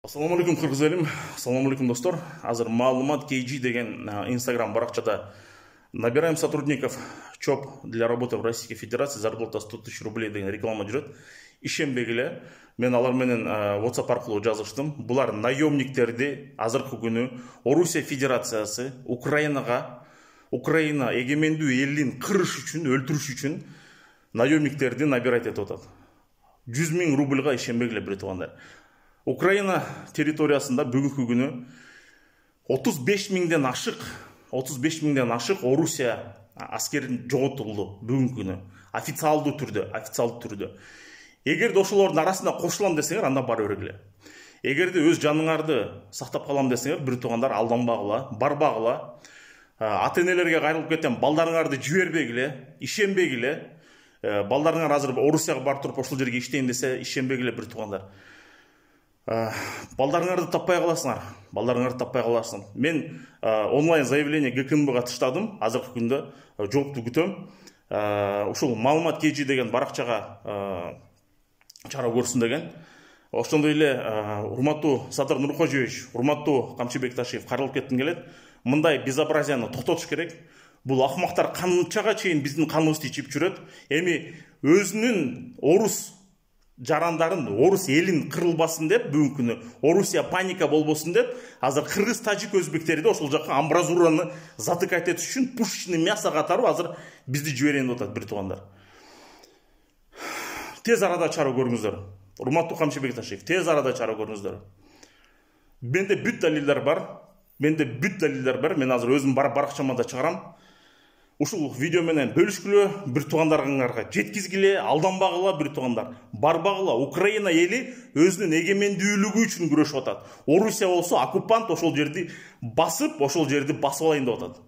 Ассаламу алейкум кыргыз элим, ассаламу алейкум достор. Азыр маалымат KG деген Instagram баракчада набираем сотрудников ЧОП для работы в Российской Федерации, зарплата 100 000 рублей деген реклама жүрөт. Ишенбегиле, мен алар менен WhatsApp аркылуу жазыштым. Булар наемниктерди азыркы күнү Орусия Федерациясы Украина эгемендүү элин кырыш үчүн, өлтүрүш үчүн наемниктерди набирать этип атат. 100 000 рубльга ишенбегиле бир туугандар. Украина территориясында бүгүнкү күнү 35 000ден ашык Орусия аскерин жоготулду бүгүнкү күнү. Официалдуу түрдө. Эгерде ошолордун арасында кошулам десеңер, анда бара бергиле. Эгерде өз жаныңарды сактап калам десеңер, бир туугандар алданбагыла, барбагыла. Ата-энелерге кайрылып кетем, балдарыңарды жибербегиле, ишенбегиле. Балдарыңар азыр Орусияга барып туруп ошол жерге иштейин десе, ишенбегиле бир туугандар. Балдарыңарды таппай каласың. Мен онлайн заявление ГКНБга таштадым. Азыркы күндө жоопту күтөм. Ушул маалымат KG деген баракчага чара көрсүн деген. Ошондой эле урматтуу Садыр Нуркожоевич, урматтуу Камчыбек Ташиев кайрылып кетким келет. Мындай безобразияны токтотуш керек. Бул акмактар канчага чейин биздин каныбызды ичип жүрөт. Эми өзүнүн орус жарандарын, орус элин кырылбасын деп, бүгүнкү күнү Орусия паника болбосун деп, азыр кыргыз, тажик, өзбектерди ошол жака амбразураны затыкать этиш үчүн пушечный мясо катары азыр бизди жиберейин деп атат бир туугандар. Тез арада чара көрүңүздөр. Урматтуу Камчыбек Ташиев, тез арада чара көрүңүздөр. Менде бүт далилдер бар. Мен азыр өзүм баракчама да чыгарам. Ушул видео менен бөлүшкүлө, бир туугандарыңарга жеткизгиле, алданбагыла бир туугандар. Барбагыла, Украина эли өзүнүн эгемендүүлүгү үчүн күрөшүп атат. Орусия болсо оккупант ошол жерди басып алайын деп атат.